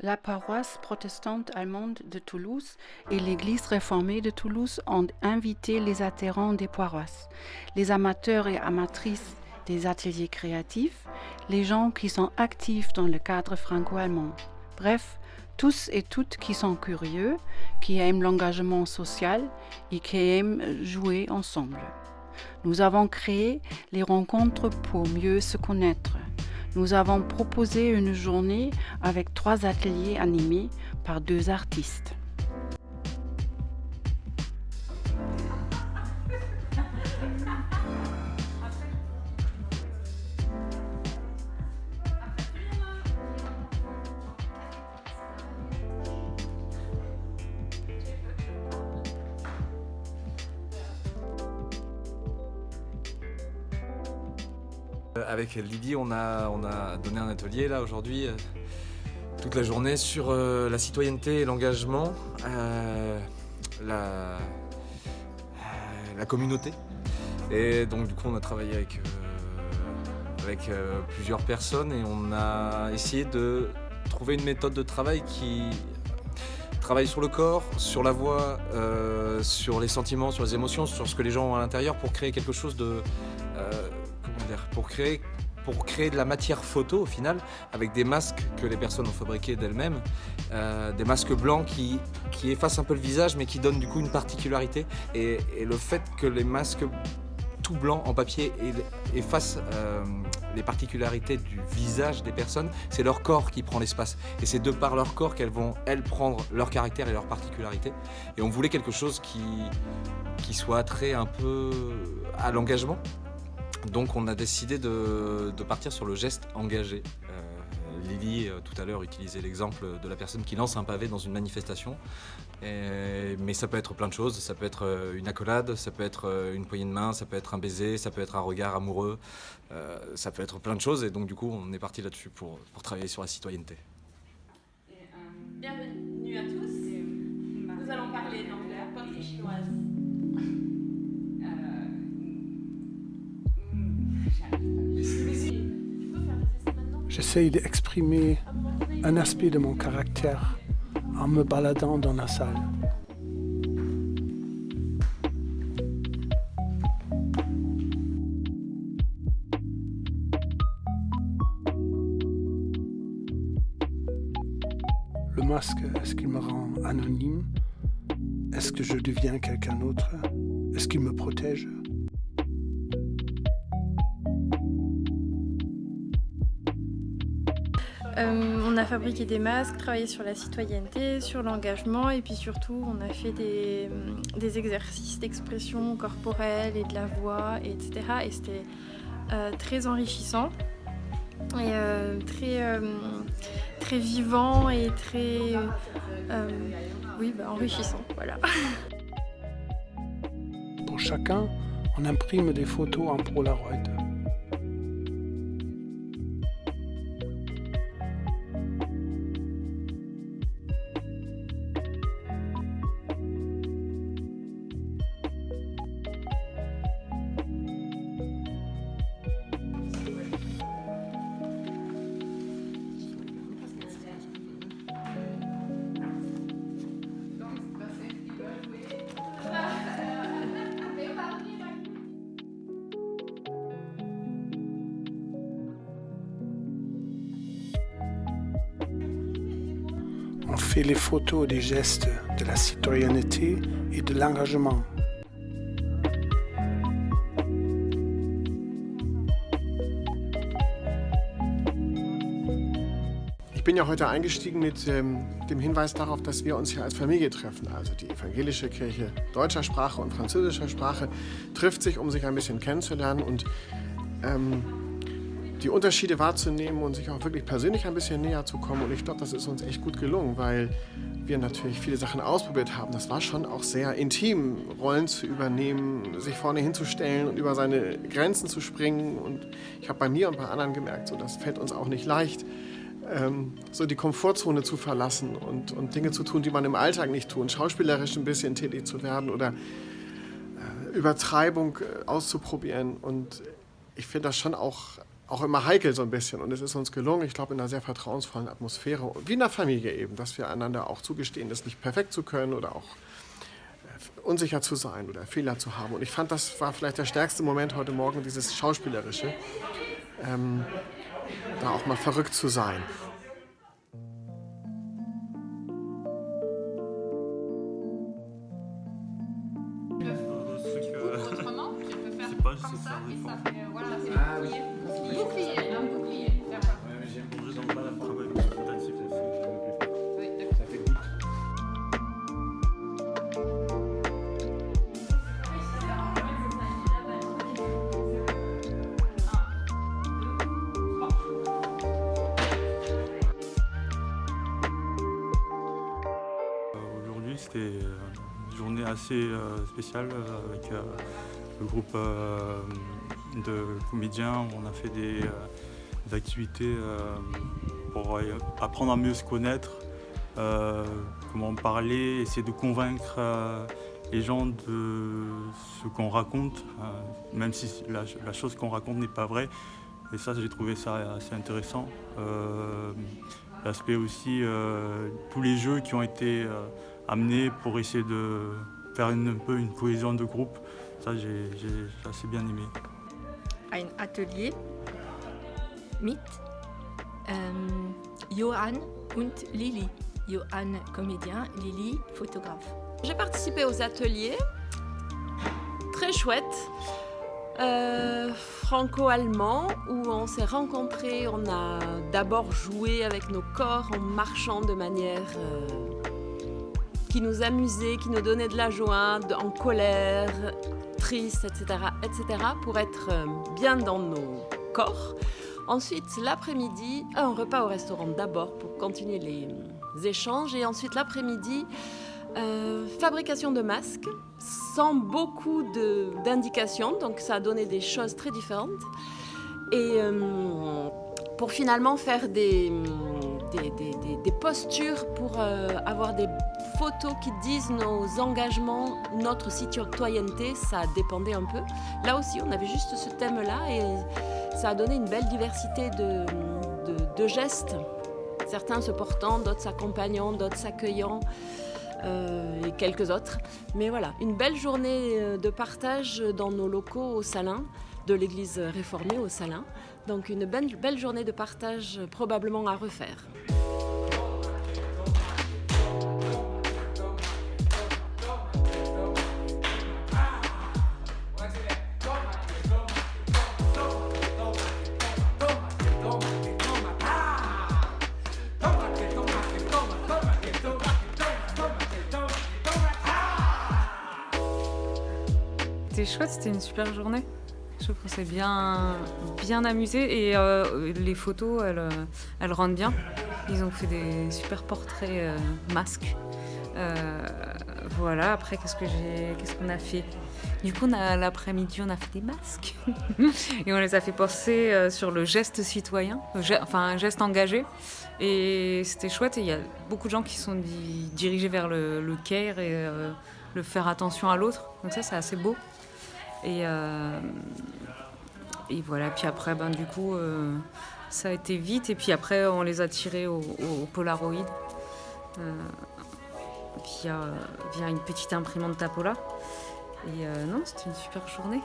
La paroisse protestante allemande de Toulouse et l'Église réformée de Toulouse ont invité les adhérents des paroisses, les amateurs et amatrices des ateliers créatifs, les gens qui sont actifs dans le cadre franco-allemand. Bref, tous et toutes qui sont curieux, qui aiment l'engagement social et qui aiment jouer ensemble. Nous avons créé les rencontres pour mieux se connaître. Nous avons proposé une journée avec 3 ateliers animés par 2 artistes. Avec Lydie, on a donné un atelier là aujourd'hui, toute la journée sur la citoyenneté et l'engagement, la communauté. Et donc du coup on a travaillé avec plusieurs personnes et on a essayé de trouver une méthode de travail qui travaille sur le corps, sur la voix, sur les sentiments, sur les émotions, sur ce que les gens ont à l'intérieur pour créer quelque chose de... pour créer de la matière photo au final, avec des masques que les personnes ont fabriqués d'elles-mêmes, des masques blancs qui effacent un peu le visage mais qui donnent du coup une particularité. Et le fait que les masques tout blancs en papier effacent les particularités du visage des personnes, c'est leur corps qui prend l'espace. Et c'est de par leur corps qu'elles vont, elles, prendre leur caractère et leur particularité. Et on voulait quelque chose qui soit attrait un peu à l'engagement. Donc on a décidé de partir sur le geste engagé. Lily, tout à l'heure, utilisait l'exemple de la personne qui lance un pavé dans une manifestation. Mais ça peut être plein de choses. Ça peut être une accolade, ça peut être une poignée de main, ça peut être un baiser, ça peut être un regard amoureux. Ça peut être plein de choses. Et donc du coup, on est parti là-dessus pour travailler sur la citoyenneté. Bienvenue à tous. Nous allons parler donc de la poterie chinoise. J'essaye d'exprimer un aspect de mon caractère en me baladant dans la salle. Le masque, est-ce qu'il me rend anonyme? Est-ce que je deviens quelqu'un d'autre? Est-ce qu'il me protège? On a fabriqué des masques, travaillé sur la citoyenneté, sur l'engagement et puis surtout on a fait des exercices d'expression corporelle et de la voix, etc. Et c'était très enrichissant et très vivant et très enrichissant. Voilà. Pour chacun, on imprime des photos en Polaroid. On fait les photos des gestes de la citoyenneté et de l'engagement. Ich bin ja heute eingestiegen mit dem Hinweis darauf, dass wir uns hier als Familie treffen. Also die evangelische Kirche deutscher Sprache und französischer Sprache trifft sich, um sich ein bisschen kennenzulernen und die Unterschiede wahrzunehmen und sich auch wirklich persönlich ein bisschen näher zu kommen. Und ich glaube, das ist uns echt gut gelungen, weil wir natürlich viele Sachen ausprobiert haben. Das war schon auch sehr intim, Rollen zu übernehmen, sich vorne hinzustellen und über seine Grenzen zu springen. Und ich habe bei mir und bei anderen gemerkt, so, das fällt uns auch nicht leicht, so die Komfortzone zu verlassen und Dinge zu tun, die man im Alltag nicht tut, schauspielerisch ein bisschen tätig zu werden oder Übertreibung auszuprobieren. Und ich finde das schon auch auch immer heikel so ein bisschen. Und es ist uns gelungen, ich glaube, in einer sehr vertrauensvollen Atmosphäre, wie in einer Familie eben, dass wir einander auch zugestehen, das nicht perfekt zu können oder auch unsicher zu sein oder Fehler zu haben. Und ich fand, das war vielleicht der stärkste Moment heute Morgen, dieses Schauspielerische, da auch mal verrückt zu sein. Aujourd'hui, c'était une journée assez spéciale avec le groupe de comédiens. On a fait des activités pour apprendre à mieux se connaître, comment parler, essayer de convaincre les gens de ce qu'on raconte, même si la chose qu'on raconte n'est pas vraie. Et ça, j'ai trouvé ça assez intéressant. L'aspect aussi, tous les jeux qui ont été amenés pour essayer de faire un peu une cohésion de groupe. Ça, j'ai assez bien aimé. Ein Atelier mit Johann und Lili. Johann, comédien, Lili, photographe. J'ai participé aux ateliers, très chouettes, franco-allemands, où on s'est rencontrés. On a d'abord joué avec nos corps en marchant de manière qui nous amusait, qui nous donnait de la joie, en colère, triste, etc., pour être bien dans nos corps. Ensuite, l'après-midi, un repas au restaurant d'abord pour continuer les échanges. Et ensuite, l'après-midi, fabrication de masques, sans beaucoup d'indications. Donc, ça a donné des choses très différentes. Et pour finalement faire des postures pour avoir des photos qui disent nos engagements, notre citoyenneté, ça dépendait un peu. Là aussi, on avait juste ce thème-là et ça a donné une belle diversité de gestes. Certains se portant, d'autres s'accompagnant, d'autres s'accueillant et quelques autres. Mais voilà, une belle journée de partage dans nos locaux au Salin, de l'église réformée au Salin. Donc une belle journée de partage probablement à refaire. C'était chouette, c'était une super journée. Je trouve qu'on s'est bien amusé et les photos, elles rendent bien. Ils ont fait des super portraits masques. Voilà, après, qu'est-ce qu'on a fait? Du coup, l'après-midi, on a fait des masques. Et on les a fait penser sur le geste citoyen, un geste engagé. Et c'était chouette. Et il y a beaucoup de gens qui sont dirigés vers le care et le faire attention à l'autre. Donc ça, c'est assez beau. Et voilà, puis après, du coup, ça a été vite. Et puis après, on les a tirés au Polaroid via une petite imprimante Tapola. Et non, c'était une super journée.